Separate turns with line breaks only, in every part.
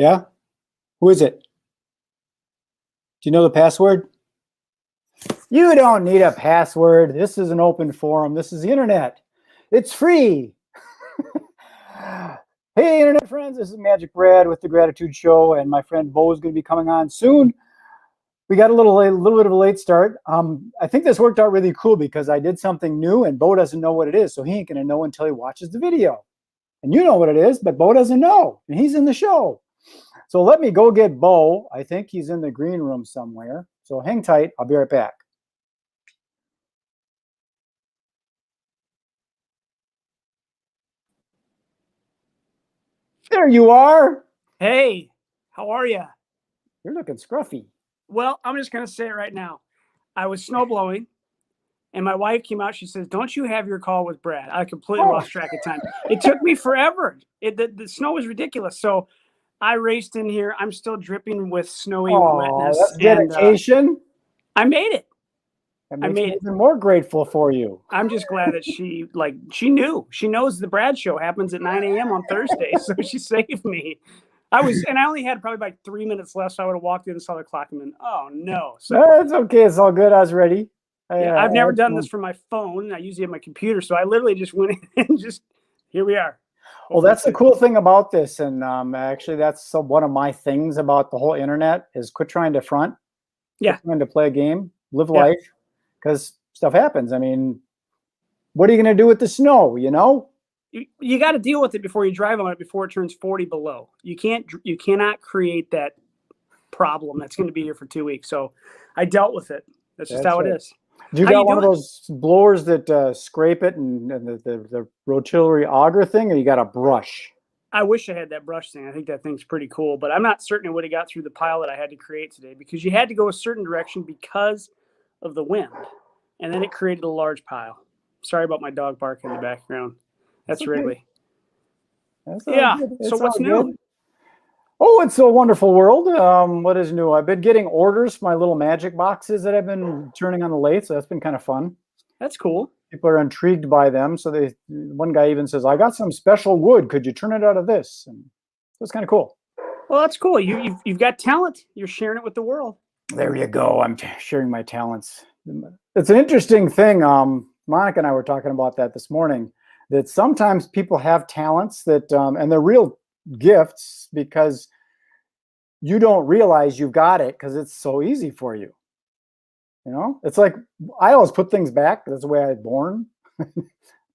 Yeah? Who is it? Do you know the password? You don't need a password. This is an open forum. This is the internet. It's free. Hey, internet friends, this is Magic Brad with the Gratitude Show, and my friend Bo is going to be coming on soon. We got a little bit of a late start. I think this worked out really cool because I did something new, and Bo doesn't know what it is, so he ain't going to know until he watches the video. And you know what it is, but Bo doesn't know, and he's in the show. So let me go get Bo. I think he's in the green room somewhere. So hang tight. I'll be right back. There you are.
Hey, how are you?
You're looking scruffy.
Well, I'm just going to say it right now. I was snowblowing, and my wife came out. She says, "Don't you have your call with Brad?" I completely lost track of time. It took me forever. The snow was ridiculous. So I raced in here. I'm still dripping with snowy wetness.
That's dedication.
And, I made it.
That makes me even more grateful for you.
I'm just glad that she knew. She knows the Brad show happens at 9 a.m. on Thursday, so she saved me. I only had probably about 3 minutes left, so I would have walked in and saw the clock and then, oh no. So
no, it's okay. It's all good. I was ready.
I've never done this from my phone. I usually have my computer, so I literally just went in and just, here we are.
Well, that's the cool thing about this, and actually that's one of my things about the whole internet is quit trying to front.
Yeah.
Quit trying to play a game, live life, because stuff happens. I mean, what are you going to do with the snow, you know?
You got to deal with it before you drive on it, before it turns 40 below. You cannot create that problem that's going to be here for 2 weeks. So I dealt with it. That's just how it is.
You got one of those blowers that scrape it and the rotary auger thing, or you got a brush?
I wish I had that brush thing. I think that thing's pretty cool, but I'm not certain it would have got through the pile that I had to create today, because you had to go a certain direction because of the wind, and then it created a large pile. Sorry about my dog barking in the background. That's okay. Wrigley. So what's new?
Oh, it's a wonderful world. What is new? I've been getting orders for my little magic boxes that I've been turning on the lathe, so that's been kind of fun.
That's cool.
People are intrigued by them. So one guy even says, "I got some special wood. Could you turn it out of this?" And so it's kind of cool.
Well, that's cool. You've got talent. You're sharing it with the world.
There you go. I'm sharing my talents. It's an interesting thing. Monica and I were talking about that this morning, that sometimes people have talents that, and they're real gifts because you don't realize you've got it because it's so easy for you. You know, it's like I always put things back. That's the way I was born.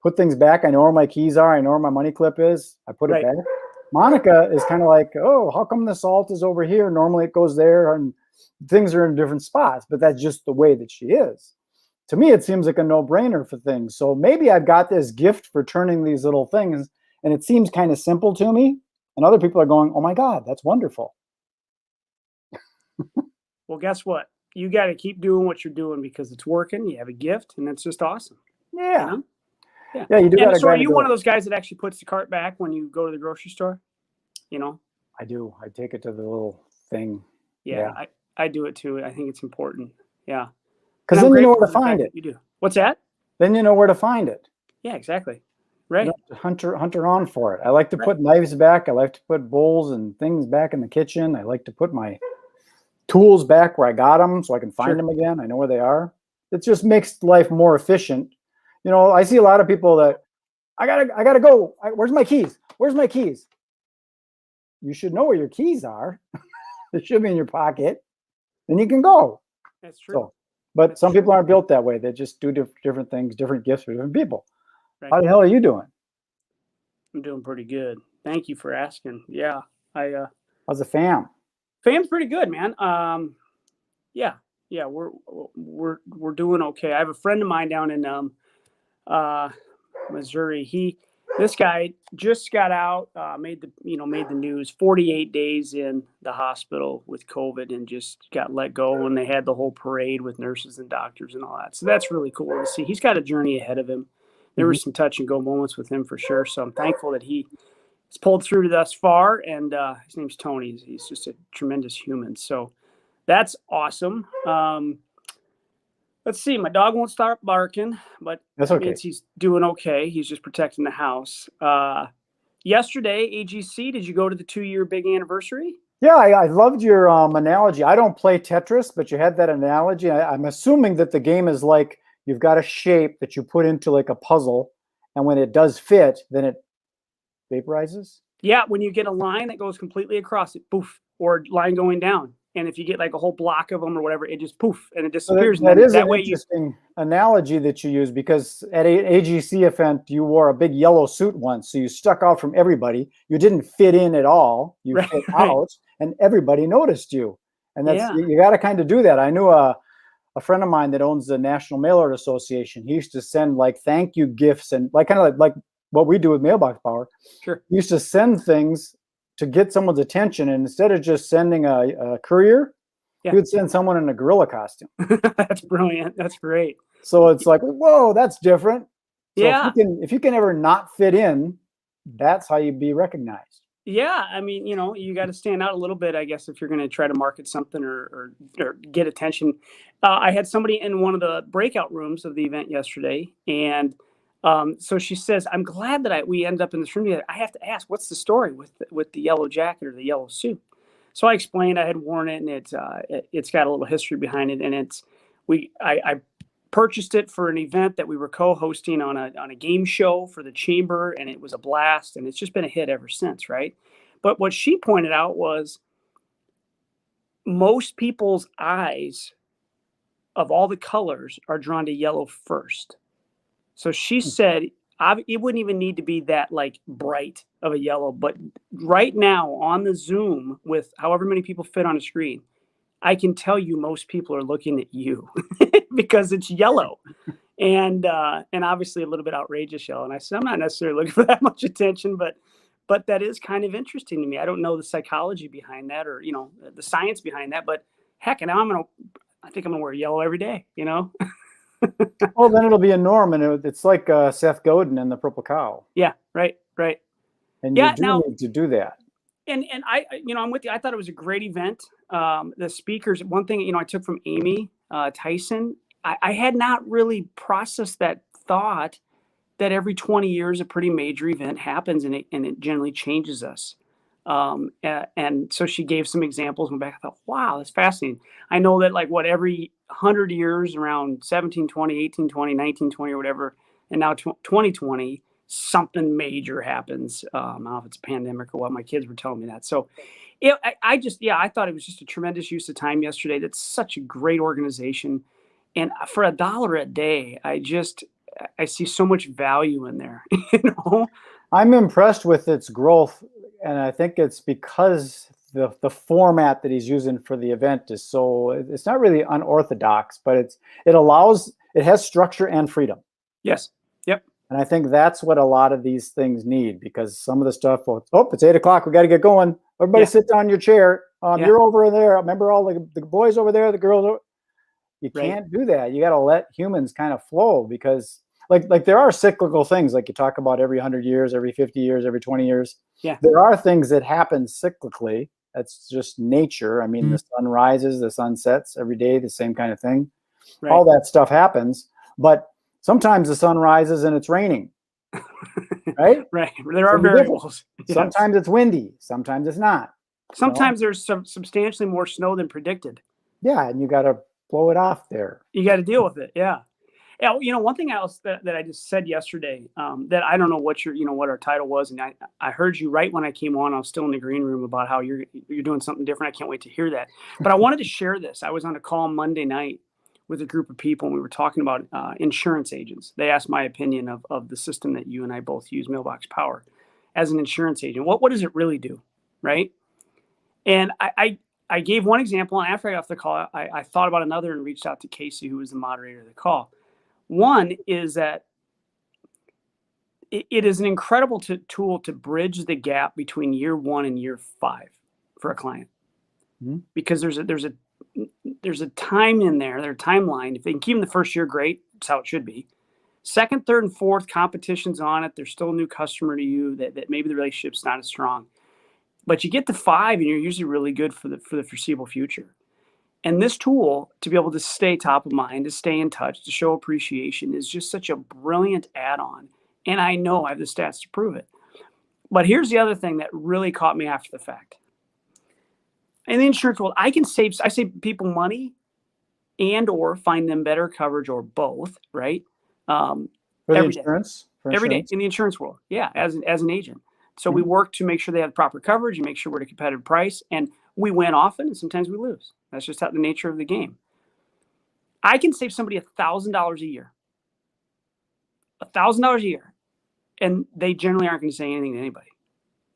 Put things back. I know where my keys are. I know where my money clip is. I put it back. Monica is kind of like, oh, how come the salt is over here? Normally it goes there, and things are in different spots, but that's just the way that she is. To me, it seems like a no-brainer for things. So maybe I've got this gift for turning these little things, and it seems kind of simple to me, and other people are going, oh my God, that's wonderful.
Well, guess what? You got to keep doing what you're doing because it's working. You have a gift, and it's just awesome.
Yeah.
You know?
Yeah, you do.
So are you one of those guys that actually puts the cart back when you go to the grocery store? You know?
I do. I take it to the little thing.
Yeah. I do it too. I think it's important. Yeah.
Because then you know where to find it.
You do. What's that?
Then you know where to find it.
Yeah, exactly. Right.
You don't have to hunt around for it. I like to put knives back. I like to put bowls and things back in the kitchen. I like to put my tools back where I got them so I can find them again. I know where they are. It just makes life more efficient. You know, I see a lot of people that I gotta go. Where's my keys? Where's my keys? You should know where your keys are. They should be in your pocket. Then you can go.
That's true.
But some people aren't built that way. They just do different things, different gifts for different people. Right. How the hell are you doing?
I'm doing pretty good. Thank you for asking. Yeah.
How's the fam?
Fam's pretty good, man. Yeah, we're doing okay. I have a friend of mine down in Missouri. This guy just got out, made the news. 48 days in the hospital with COVID and just got let go. And they had the whole parade with nurses and doctors and all that. So that's really cool to see. He's got a journey ahead of him. There were some touch and go moments with him for sure. So I'm thankful that he's pulled through to thus far. And his name's Tony. He's just a tremendous human. So that's awesome. Let's see. My dog won't start barking, but
that's okay.
Means he's doing okay. He's just protecting the house. yesterday, AGC, did you go to the 2-year big anniversary?
Yeah, I loved your analogy. I don't play Tetris, but you had that analogy. I'm assuming that the game is like you've got a shape that you put into like a puzzle, and when it does fit, then it vaporizes.
Yeah, when you get a line that goes completely across it, poof, or line going down. And if you get like a whole block of them or whatever, it just poof and it
So
disappears.
that
And then
is
that
an
way you,
interesting analogy that you use, because at a AGC event, you wore a big yellow suit once, so you stuck out from everybody. You didn't fit in at all. You
right,
fit
right.
out, and everybody noticed you. And that's
Yeah.
you got to kind of do that. I knew a friend of mine that owns the National Mail Order Association. He used to send like thank you gifts and like kind of like what we do with Mailbox Power.
Sure.
He used to send things to get someone's attention, and instead of just sending a courier,
Yeah.
he would send someone in a gorilla costume.
That's brilliant. That's great.
So it's like, whoa, that's different. So
Yeah.
if you can ever not fit in, that's how you be recognized.
Yeah. I mean, you got to stand out a little bit, I guess, if you're going to try to market something or get attention. I had somebody in one of the breakout rooms of the event yesterday. And so she says, I'm glad that we ended up in this room together. I have to ask, what's the story with the yellow jacket or the yellow suit? So I explained I had worn it, and it's got a little history behind it, and I purchased it for an event that we were co-hosting on a game show for the chamber, and it was a blast, and it's just been a hit ever since, right? But what she pointed out was most people's eyes of all the colors are drawn to yellow first. So she said it wouldn't even need to be that like bright of a yellow, but right now on the Zoom with however many people fit on a screen, I can tell you most people are looking at you because it's yellow and obviously a little bit outrageous yellow. And I said, I'm not necessarily looking for that much attention, but that is kind of interesting to me. I don't know the psychology behind that or, the science behind that, but heck, and now I think I'm gonna wear yellow every day,
Well, then it'll be a norm, and it's like Seth Godin and the Purple Cow.
Yeah, right, right.
And you
Yeah,
do
now
need to do that.
and I'm with you. I thought it was a great event. The speakers, one thing, I took from Amy Tyson, I had not really processed that thought that every 20 years a pretty major event happens and it generally changes us. And so she gave some examples. Went back, I thought, wow, that's fascinating. I know that like every 100 years around 1720, 1820, 1920 or whatever, and now 2020, something major happens. I don't know if it's a pandemic or what. My kids were telling me that. So I thought it was just a tremendous use of time yesterday. That's such a great organization. And for $1 a day, I see so much value in there,
I'm impressed with its growth, and I think it's because the format that he's using for the event is so it's not really unorthodox, but it has structure and freedom.
Yes. Yep.
And I think that's what a lot of these things need, because some of the stuff, it's 8 o'clock, we got to get going. Everybody sit down in your chair. You're over there. Remember all the boys over there, the girls. You can't do that. You got to let humans kind of flow, because like there are cyclical things, like you talk about every 100 years, every 50 years, every 20 years.
Yeah.
There are things that happen cyclically. That's just nature. I mean, the sun rises, the sun sets every day, the same kind of thing.
Right.
All that stuff happens, but sometimes the sun rises and it's raining, right?
Right. There are variables.
Sometimes it's windy. Sometimes it's not.
Sometimes there's substantially more snow than predicted.
Yeah, and you got to blow it off there.
You got to deal with it. Yeah. One thing else that I just said yesterday, that I don't know what what our title was, and I heard you right when I came on. I was still in the green room about how you're doing something different. I can't wait to hear that. But I wanted to share this. I was on a call Monday night with a group of people, and we were talking about insurance agents. They asked my opinion of the system that you and I both use, Mailbox Power, as an insurance agent. What does it really do, right? And I gave one example, and after I got off the call, I thought about another and reached out to Casey, who was the moderator of the call. One is that it is an incredible tool to bridge the gap between year 1 and year 5 for a client, because there's a time in there, their timeline. If they can keep them the first year, great. That's how it should be. Second, third, and fourth, competition's on it. They're still a new customer to you. That maybe the relationship's not as strong, but you get to 5, and you're usually really good for the foreseeable future. And this tool, to be able to stay top of mind, to stay in touch, to show appreciation, is just such a brilliant add-on. And I know I have the stats to prove it. But here's the other thing that really caught me after the fact. In the insurance world, I save people money and or find them better coverage or both, right?
For the
Every day.
insurance? For
Every day
insurance?
in the insurance world. Yeah, as an agent. So we work to make sure they have proper coverage and make sure we're at a competitive price. And we win often and sometimes we lose. That's just how the nature of the game. I can save somebody $1,000 a year. $1,000 a year. And they generally aren't going to say anything to anybody.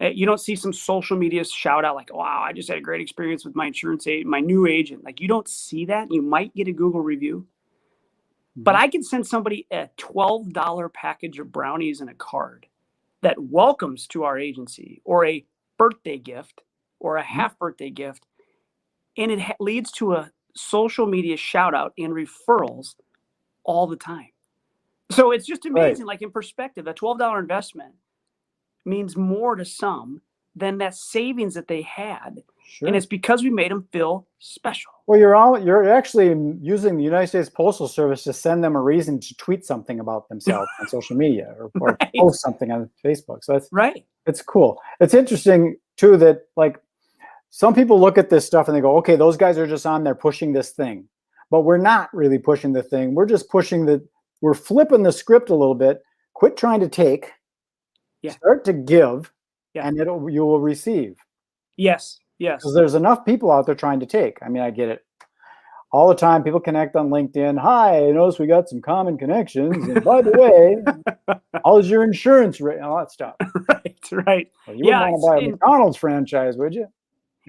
You don't see some social media shout out like, wow, I just had a great experience with my insurance agent, my new agent. Like, you don't see that. You might get a Google review. But I can send somebody a $12 package of brownies and a card that welcomes to our agency, or a birthday gift or a half birthday gift. And it leads to a social media shout out and referrals all the time. So it's just amazing. Like, in perspective, a $12 investment means more to some than that savings that they had.
Sure.
And it's because we made them feel special.
Well, you're actually using the United States Postal Service to send them a reason to tweet something about themselves on social media, or
Right.
post something on Facebook. So that's
right.
It's cool. It's interesting too that, like, some people look at this stuff and they go, okay, those guys are just on there pushing this thing. But we're not really pushing the thing. We're just we're flipping the script a little bit. Quit trying to take.
Yeah.
Start to give,
Yeah.
and you will receive.
Yes. Yes.
Because there's enough people out there trying to take. I mean, I get it all the time. People connect on LinkedIn. Hi, I noticed we got some common connections. And by the way, how's your insurance rate? All that stuff.
Right.
Well, you wouldn't want to buy a McDonald's franchise, would you?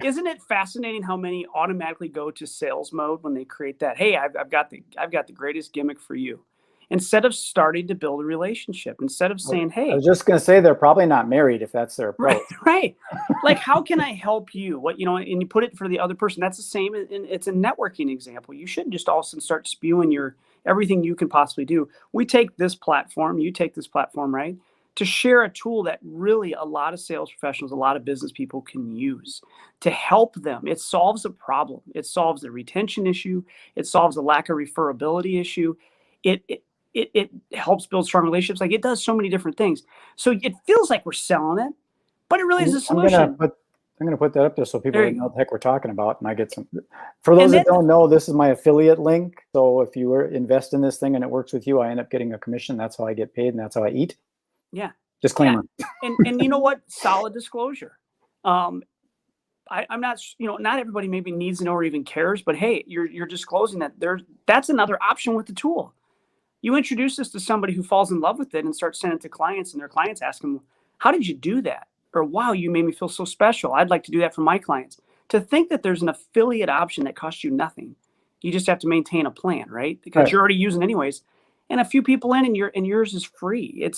Isn't it fascinating how many automatically go to sales mode when they create that? Hey, I've got the greatest gimmick for you. Instead of starting to build a relationship, instead of saying, hey,
I was just going to say, they're probably not married if that's their approach.
Right. Like, how can I help you? And you put it for the other person. That's the same. And it's a networking example. You shouldn't just all of a sudden start spewing everything you can possibly do. We take this platform, you take this platform, right, to share a tool that really a lot of sales professionals, a lot of business people can use to help them. It solves a problem. It solves the retention issue. It solves the lack of referability issue. It helps build strong relationships. Like, it does so many different things. So it feels like we're selling it, but it really is a solution.
I'm going to put that up there so people know what the heck we're talking about, and I get some. For those that don't know, this is my affiliate link. So if you invest in this thing and it works with you, I end up getting a commission. That's how I get paid, and that's how I eat.
Yeah.
Disclaimer.
Yeah. And you know what? Solid disclosure. I'm not, not everybody maybe needs to know or even cares, but hey, you're disclosing that that's another option with the tool. You introduce this to somebody who falls in love with it and starts sending it to clients, and their clients ask them, how did you do that? Or, wow, you made me feel so special. I'd like to do that for my clients. To think that there's an affiliate option that costs you nothing. You just have to maintain a plan, right? Because you're already using anyways. And a few people in, and yours is free.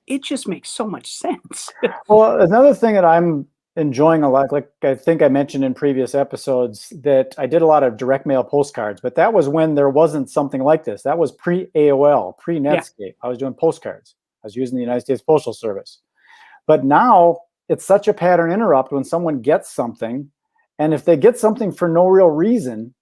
It just makes so much sense.
Well, another thing that I'm enjoying a lot, like I think I mentioned in previous episodes, that I did a lot of direct mail postcards, but that was when there wasn't something like this. That was pre-AOL, pre-Netscape. Yeah. I was doing postcards. I was using the United States Postal Service. But now it's such a pattern interrupt when someone gets something, and if they get something for no real reason,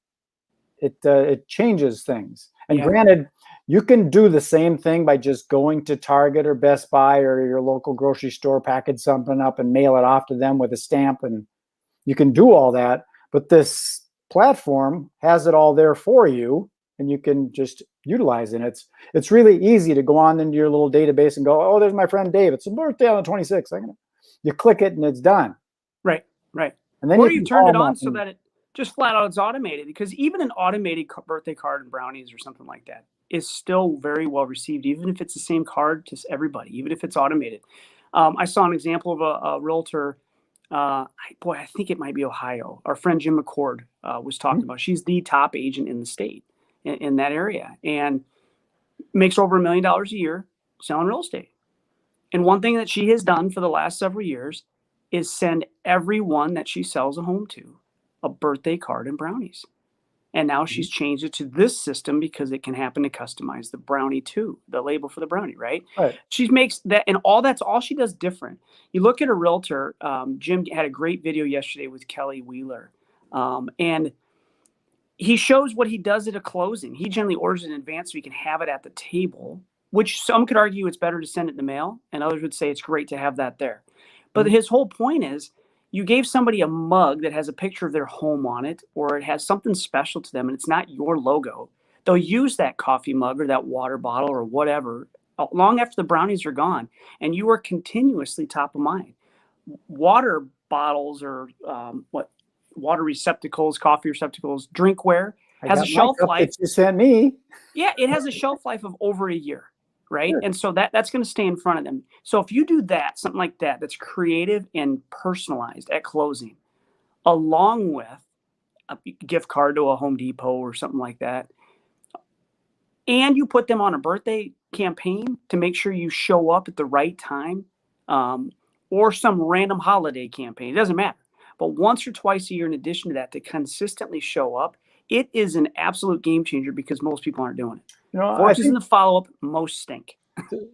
it changes things. And granted, you can do the same thing by just going to Target or Best Buy or your local grocery store, package something up and mail it off to them with a stamp, and you can do all that. But this platform has it all there for you, and you can just utilize it. It's really easy to go on into your little database and go, oh, there's my friend Dave. It's a birthday on the 26th. You click it and it's done.
Right.
And then
you turned it on so that it just flat out is automated, because even an automated birthday card and brownies or something like that is still very well received, even if it's the same card to everybody, even if it's automated. I saw an example of a realtor. I think it might be Ohio. Our friend Jim McCord was talking about. She's the top agent in the state in that area, and makes over $1 million a year selling real estate. And one thing that she has done for the last several years is send everyone that she sells a home to a birthday card and brownies. And now she's changed it to this system because it can happen to customize the brownie too, the label for the brownie, right? She makes that, and that's all she does different. You look at a realtor, Jim had a great video yesterday with Kelly Wheeler. And he shows what he does at a closing. He generally orders in advance so he can have it at the table which some could argue it's better to send it in the mail, and others would say it's great to have that there. But his whole point is you gave somebody a mug that has a picture of their home on it, or it has something special to them, and it's not your logo. They'll use that coffee mug or that water bottle or whatever long after the brownies are gone, and you are continuously top of mind. Water bottles or water receptacles, coffee receptacles, drinkware has a shelf life.
That you sent me.
Yeah, it has a shelf life of over a year, right?
Sure.
And so that's going to stay in front of them. So if you do that, something like that, that's creative and personalized at closing, along with a gift card to a Home Depot or something like that, and you put them on a birthday campaign to make sure you show up at the right time, or some random holiday campaign, it doesn't matter. But once or twice a year, in addition to that, to consistently show up, it is an absolute game changer because most people aren't doing it.
You know,
Forces in the follow-up, most stink.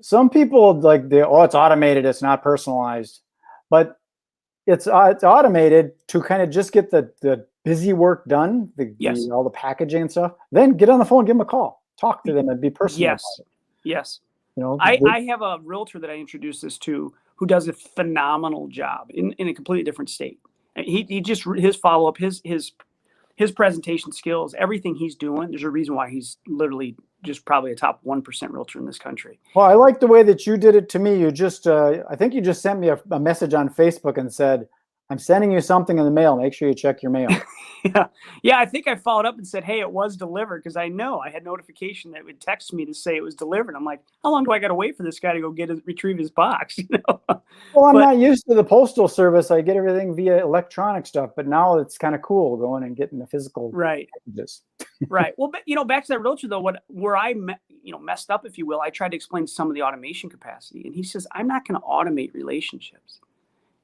Some people like it's automated, it's not personalized, but it's automated to kind of just get the busy work done,
Yes.
all the packaging and stuff. Then get on the phone, give them a call, talk to them, and be personal.
Yes.
About it.
Yes.
You know,
I have a realtor that I introduced this to who does a phenomenal job in a completely different state. He just, his follow-up, his presentation skills, everything he's doing, there's a reason why he's literally just probably a top 1% realtor in this country.
Well, I like the way that you did it to me. You just, I think you just sent me a message on Facebook and said, I'm sending you something in the mail. Make sure you check your mail.
Yeah. I think I followed up and said, hey, it was delivered, because I know I had notification that would text me to say it was delivered. I'm like, how long do I got to wait for this guy to go retrieve his box?
Well, I'm not used to the postal service. I get everything via electronic stuff, but now it's kind of cool going and getting the physical packages.
Right. Well, but, back to that realtor though, where I messed up, if you will, I tried to explain some of the automation capacity, and he says, I'm not going to automate relationships.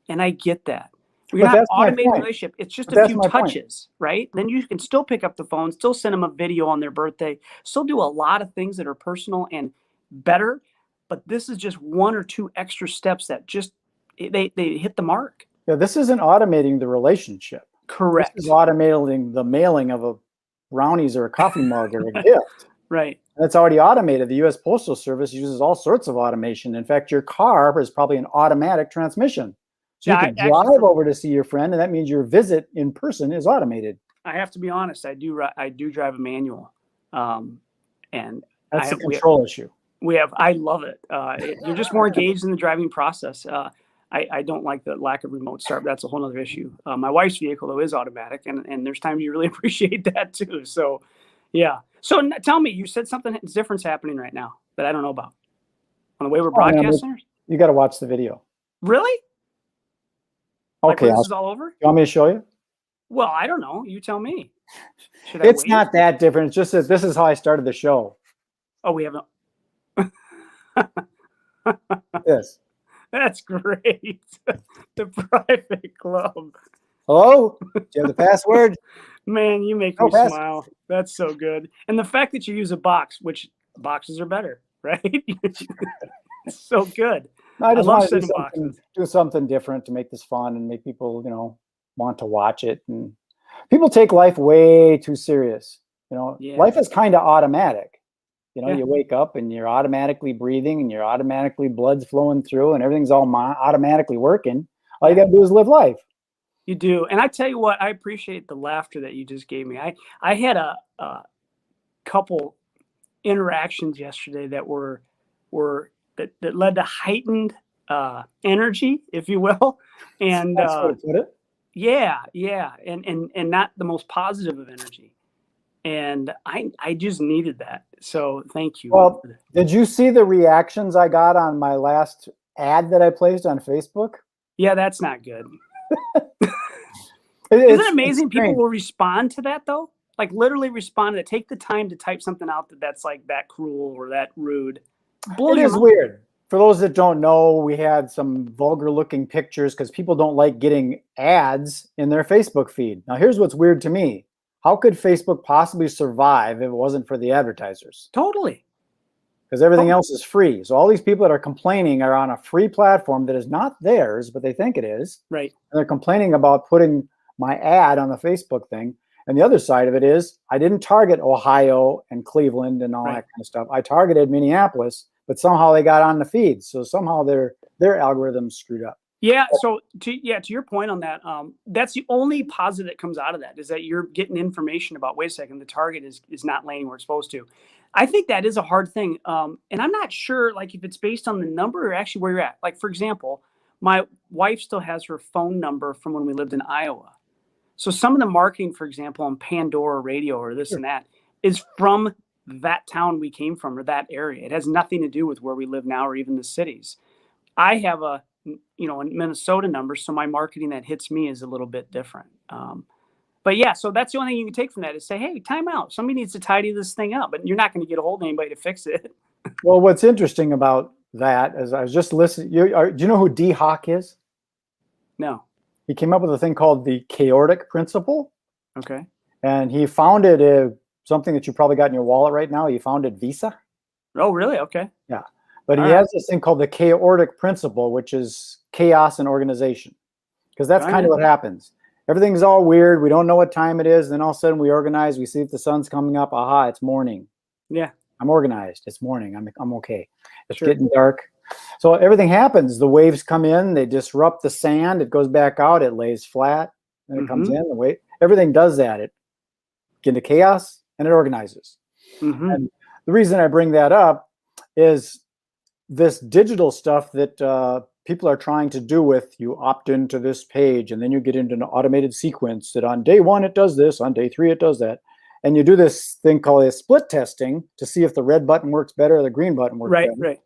And I get that. You're not automating a relationship. It's just a few touches, right? Then you can still pick up the phone, still send them a video on their birthday, still do a lot of things that are personal and better. But this is just one or two extra steps that just, they hit the mark.
Yeah, this isn't automating the relationship.
Correct.
This is automating the mailing of a brownies or a coffee mug or a gift.
Right.
That's already automated. The U.S. Postal Service uses all sorts of automation. In fact, your car is probably an automatic transmission. So you can drive over to see your friend, and that means your visit in person is automated.
I have to be honest. I do drive a manual, and
that's a control issue.
I love it. You're just more engaged in the driving process. I don't like the lack of remote start. But that's a whole other issue. My wife's vehicle though is automatic, and there's times you really appreciate that too. So, yeah. So tell me, you said something different's happening right now that I don't know about on the way we're broadcasting.
You got to watch the video.
Really?
Okay,
this is all over.
You want me to show you?
Well, I don't know. You tell me.
It's not that different. It's just that this is how I started the show.
Oh, we haven't.
Yes.
That's great. The private club.
Hello? Do you have the password?
Man, you make me smile. That's so good. And the fact that you use a box, which boxes are better, right? It's so good.
I just want to do something different to make this fun and make people, want to watch it. And people take life way too serious. Life is kind of automatic. You wake up and you're automatically breathing and you're automatically blood's flowing through and everything's all automatically working. All you got to do is live life.
You do. And I tell you what, I appreciate the laughter that you just gave me. I had a couple interactions yesterday that that led to heightened energy, if you will. And
that's what it put it.
Yeah. And not the most positive of energy. And I just needed that. So thank you.
Well, did you see the reactions I got on my last ad that I placed on Facebook?
Yeah, that's not good. Isn't it amazing people will respond to that though? Like literally respond to take the time to type something out that's like that cruel or that rude.
It is weird. For those that don't know, we had some vulgar looking pictures because people don't like getting ads in their Facebook feed. Now here's what's weird to me. How could Facebook possibly survive if it wasn't for the advertisers?
Totally.
Because everything else is free. So all these people that are complaining are on a free platform that is not theirs, but they think it is.
Right.
And they're complaining about putting my ad on the Facebook thing. And the other side of it is I didn't target Ohio and Cleveland and all that kind of stuff. I targeted Minneapolis. but somehow they got on the feed. So somehow their algorithm's screwed up.
Yeah. So to your point on that, that's the only positive that comes out of that, is that you're getting information about, wait a second, the target is not landing where it's supposed to. I think that is a hard thing. And I'm not sure, like, if it's based on the number or actually where you're at. Like, for example, my wife still has her phone number from when we lived in Iowa. So some of the marketing, for example, on Pandora radio or this and that, is from that town we came from or that area. It has nothing to do with where we live now or even the cities. I have a Minnesota number, so my marketing that hits me is a little bit different. But yeah, so that's the only thing you can take from that is say, hey, time out. Somebody needs to tidy this thing up, but you're not going to get a hold of anybody to fix it.
Well, what's interesting about that is I was just listening. Do you know who D. Hawk is?
No.
He came up with a thing called the chaotic principle.
Okay.
And he founded something that you probably got in your wallet right now. He founded Visa.
Oh, really? Okay.
Yeah. But he has this thing called the chaotic principle, which is chaos and organization. Because that's kind of what happens. Everything's all weird. We don't know what time it is. Then all of a sudden we organize. We see if the sun's coming up. Aha, it's morning.
Yeah.
I'm organized. It's morning. I'm okay. It's getting dark. So everything happens. The waves come in. They disrupt the sand. It goes back out. It lays flat. Then it comes in. Everything does that. It gets into chaos and it organizes. And the reason I bring that up is this digital stuff that people are trying to do with, you opt into this page and then you get into an automated sequence that on day 1 it does this, on day 3 it does that. And you do this thing called a split testing to see if the red button works better or the green button works better.
Right.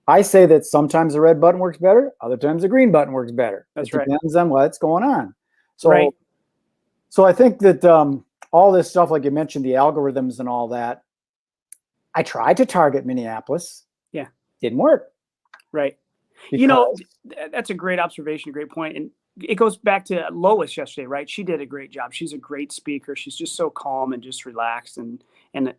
I say that sometimes the red button works better, other times the green button works better. It depends on what's going on. So I think that all this stuff, like you mentioned, the algorithms and all that, I tried to target Minneapolis.
Yeah.
Didn't work.
Right. That's a great observation, a great point. And it goes back to Lois yesterday, right? She did a great job. She's a great speaker. She's just so calm and just relaxed. And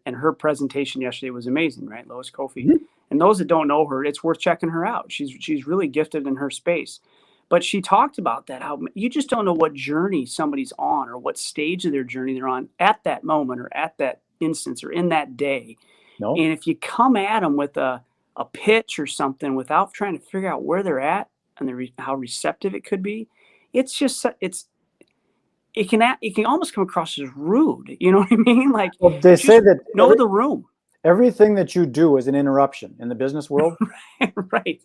her presentation yesterday was amazing, right? Lois Kofi. And those that don't know her, it's worth checking her out. She's really gifted in her space. But she talked about that, how you just don't know what journey somebody's on or what stage of their journey they're on at that moment or at that instance or in that day. No. And if you come at them with a pitch or something without trying to figure out where they're at and how receptive it could be, it can almost come across as rude. You know what I mean? Like,
well, they say that
know the room.
Everything that you do is an interruption in the business world.
Right.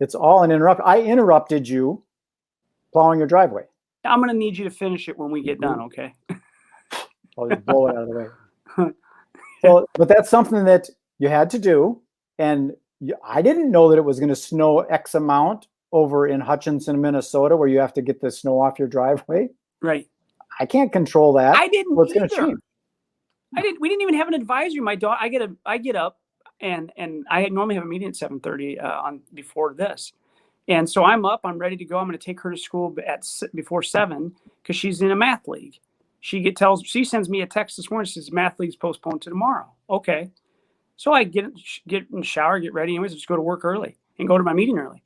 It's all an interrupt. I interrupted you plowing your driveway.
I'm going to need you to finish it when we get done, okay?
I'll just blow it out of the way. Well, but that's something that you had to do. And I didn't know that it was going to snow X amount over in Hutchinson, Minnesota, where you have to get the snow off your driveway.
Right.
I can't control that.
I didn't
What's
either.
Going to change?
We didn't even have an advisory. My daughter, I get up and I normally have a meeting at 7:30 on before this. And so I'm up, I'm ready to go. I'm going to take her to school before 7 because she's in a math league. She sends me a text this morning. She says math league's postponed to tomorrow. Okay. So I get in the shower, get ready. Anyways, just go to work early and go to my meeting early.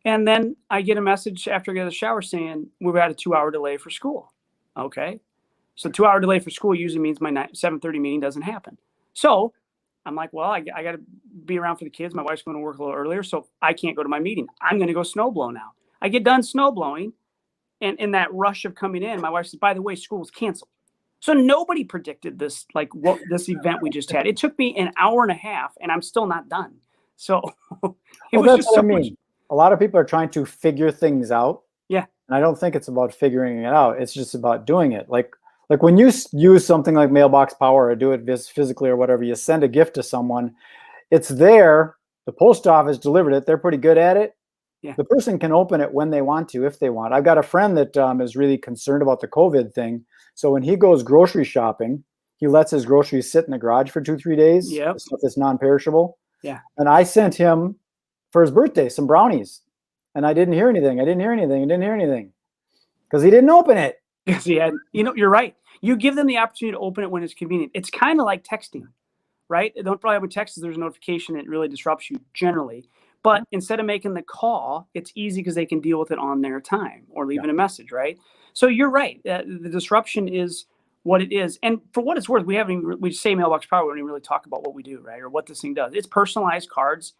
And then I get a message after I get out of the shower saying we've had a 2-hour delay for school. Okay. So 2-hour delay for school usually means my 7:30 meeting doesn't happen. So I'm like, well, I got to be around for the kids. My wife's going to work a little earlier, so I can't go to my meeting. I'm going to go snowblow now. I get done snowblowing, and in that rush of coming in, my wife says, by the way, school's canceled. So nobody predicted this, like what this event we just had. It took me an hour and a half, and I'm still not done. So it was just so much.
A lot of people are trying to figure things out.
Yeah.
And I don't think it's about figuring it out. It's just about doing it. Like when you use something like Mailbox Power or do it physically or whatever, you send a gift to someone, it's there. The post office delivered it. They're pretty good at it.
Yeah.
The person can open it when they want to, if they want. I've got a friend that is really concerned about the COVID thing. So when he goes grocery shopping, he lets his groceries sit in the garage for 2-3 days.
Yep.
The stuff that's non-perishable.
Yeah.
And I sent him for his birthday some brownies. And I didn't hear anything. Because he didn't open it.
Yes, he had. You're right. You give them the opportunity to open it when it's convenient. It's kind of like texting, right? Don't probably with text, there's a notification that really disrupts you generally. But instead of making the call, it's easy because they can deal with it on their time or leaving a message, right? So you're right. The disruption is what it is. And for what it's worth, we say Mailbox Power, we don't even really talk about what we do, right? Or what this thing does. It's personalized cards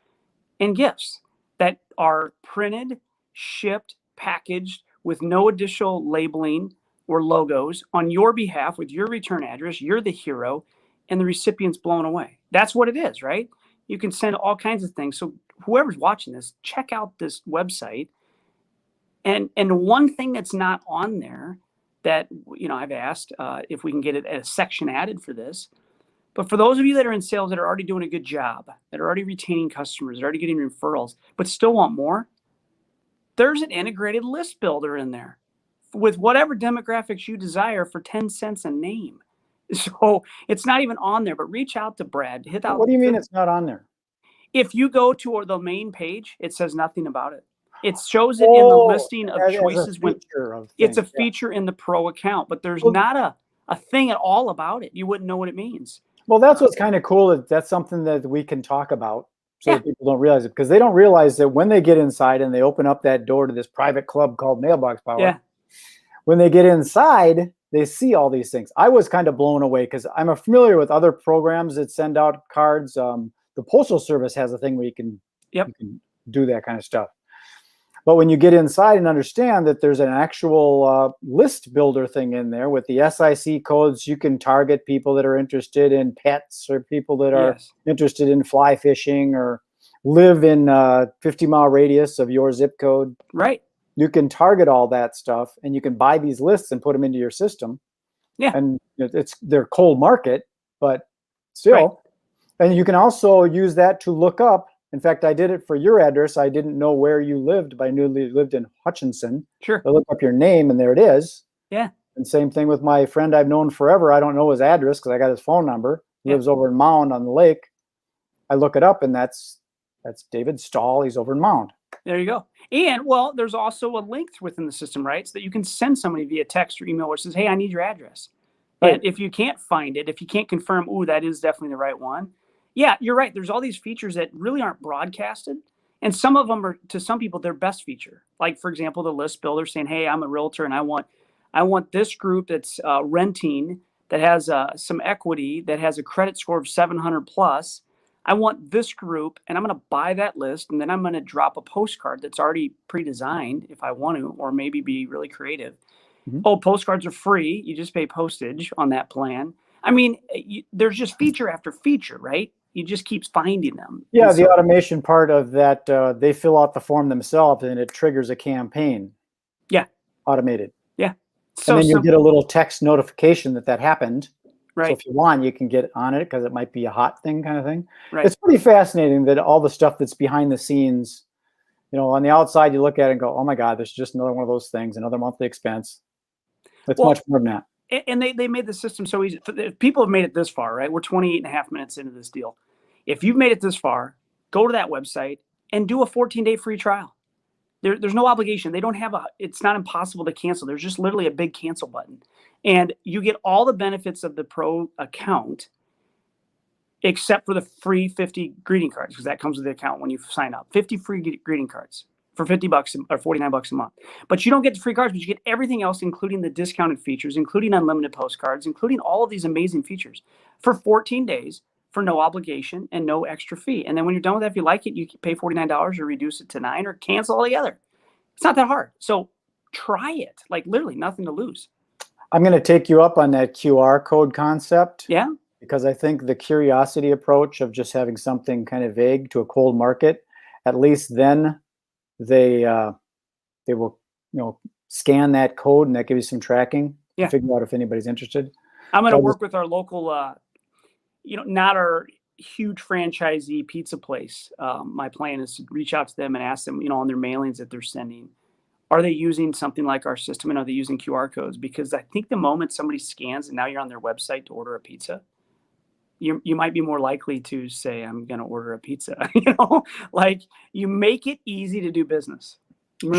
and gifts that are printed, shipped, packaged with no additional labeling or logos on your behalf with your return address. You're the hero and the recipient's blown away. That's what it is, right? You can send all kinds of things. So whoever's watching this, check out this website. And one thing that's not on there that, I've asked if we can get it a section added for this. But for those of you that are in sales that are already doing a good job, that are already retaining customers, that are already getting referrals, but still want more, there's an integrated list builder in there with whatever demographics you desire for 10 cents a name. So it's not even on there, but reach out to Brad.
What do you mean it's not on there?
If you go to the main page, it says nothing about it. It shows it in the listing of choices. It's a feature in the pro account, but there's not a thing at all about it. You wouldn't know what it means.
Well, that's what's kind of cool. That's something that we can talk about so that people don't realize it, because they don't realize that when they get inside and they open up that door to this private club called Mailbox Power, when they get inside, they see all these things. I was kind of blown away because I'm familiar with other programs that send out cards. The Postal Service has a thing where you can do that kind of stuff. But when you get inside and understand that there's an actual list builder thing in there with the SIC codes, you can target people that are interested in pets or people that are interested in fly fishing or live in a 50-mile radius of your zip code.
Right.
You can target all that stuff, and you can buy these lists and put them into your system.
Yeah.
And they're cold market, but still. Right. And you can also use that to look up. In fact, I did it for your address. I didn't know where you lived, but I knew you lived in Hutchinson.
Sure.
I looked up your name, and there it is.
Yeah.
And same thing with my friend I've known forever. I don't know his address because I got his phone number. He lives over in Mound on the lake. I look it up, and that's David Stahl. He's over in Mound.
There you go. And, well, there's also a link within the system, right? So that you can send somebody via text or email where it says, hey, I need your address. Right. And if you can't find it, if you can't confirm, that is definitely the right one. Yeah, you're right. There's all these features that really aren't broadcasted. And some of them are, to some people, their best feature. Like, for example, the list builder saying, hey, I'm a realtor and I want this group that's renting, that has some equity, that has a credit score of 700 plus. I want this group, and I'm going to buy that list, and then I'm going to drop a postcard that's already pre-designed if I want to, or maybe be really creative. Mm-hmm. Postcards are free. You just pay postage on that plan. I mean, there's just feature after feature, right? You just keep finding them.
Yeah, the automation part of that, they fill out the form themselves, and it triggers a campaign.
Yeah.
Automated.
Yeah.
And then you get a little text notification that happened.
Right.
So if you want, you can get on it because it might be a hot thing kind of thing.
Right.
It's pretty fascinating that all the stuff that's behind the scenes, on the outside, you look at it and go, oh my God, there's just another one of those things, another monthly expense. It's much more than that.
And they made the system so easy. If people have made it this far, right? We're 28 and a half minutes into this deal. If you've made it this far, go to that website and do a 14-day free trial. There's no obligation. They don't have it's not impossible to cancel. There's just literally a big cancel button. And you get all the benefits of the pro account except for the free 50 greeting cards, because that comes with the account when you sign up. 50 free greeting cards for $50 or $49 a month. But you don't get the free cards, but you get everything else, including the discounted features, including unlimited postcards, including all of these amazing features for 14 days for no obligation and no extra fee. And then when you're done with that, if you like it, you can pay $49 or reduce it to $9 or cancel altogether. It's not that hard. So try it. Like literally nothing to lose.
I'm going to take you up on that QR code concept.
Yeah.
Because I think the curiosity approach of just having something kind of vague to a cold market, at least then they will scan that code, and that gives you some tracking to figure out if anybody's interested.
I'm going to work with our local, not our huge franchisee pizza place. My plan is to reach out to them and ask them, on their mailings that they're sending, are they using something like our system, and are they using QR codes? Because I think the moment somebody scans and now you're on their website to order a pizza, you might be more likely to say, I'm going to order a pizza. Like you make it easy to do business.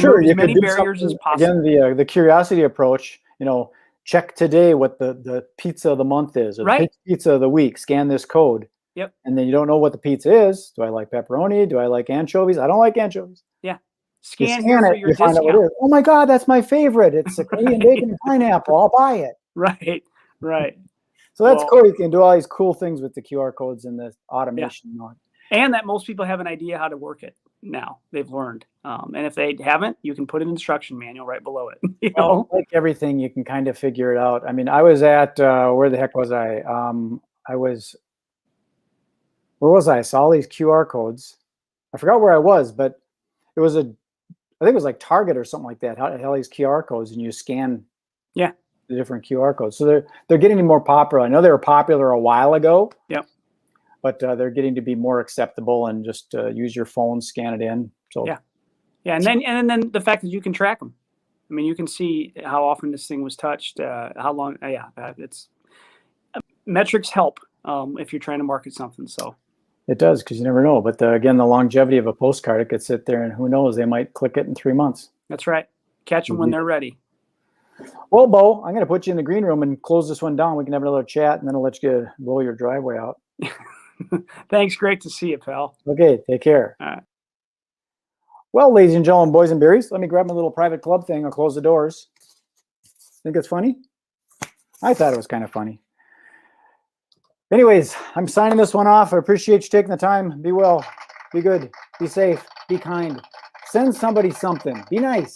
Sure,
as many barriers as possible.
Again, the curiosity approach, check today what the pizza of the month is, or the pizza of the week, scan this code.
Yep.
And then you don't know what the pizza is. Do I like pepperoni? Do I like anchovies? I don't like anchovies.
Yeah.
Scan here for your discount. Find out what it is. Oh my God, that's my favorite. It's a Korean bacon and pineapple. I'll buy it.
Right. Right.
So that's
Well,
cool. You can do all these cool things with the QR codes and the automation.
yeah. And that most people have an idea how to work it now. They've learned. And if they haven't, you can put an instruction manual right below it. You
Well,
know?
like everything, you can kind of figure it out. I mean, I was at where the heck was I? Where was I? I saw all these QR codes. I forgot where I was, but it was I think it was like Target or something like that. Had all these QR codes, and you scan
Yeah.
the different QR codes. So they're getting more popular. I know they were popular a while ago.
Yep.
But they're getting to be more acceptable, and just use your phone, scan it in. So
Yeah. Yeah. And then the fact that you can track them. I mean, you can see how often this thing was touched, how long. It's metrics help if you're trying to market something. So
it does, because you never know. But again, the longevity of a postcard, it could sit there, and who knows, they might click it in 3 months.
that's right. Catch them when they're ready.
Well, Bo, I'm going to put you in the green room and close this one down. We can have another chat, and then I'll let you blow your driveway out.
Thanks. Great to see you, pal.
Okay, take care.
All right.
Well, ladies and gentlemen, boys and berries, let me grab my little private club thing. I'll close the doors. Think it's funny? I thought it was kind of funny. Anyways, I'm signing this one off. I appreciate you taking the time. Be well, be good, be safe, be kind. Send somebody something. Be nice.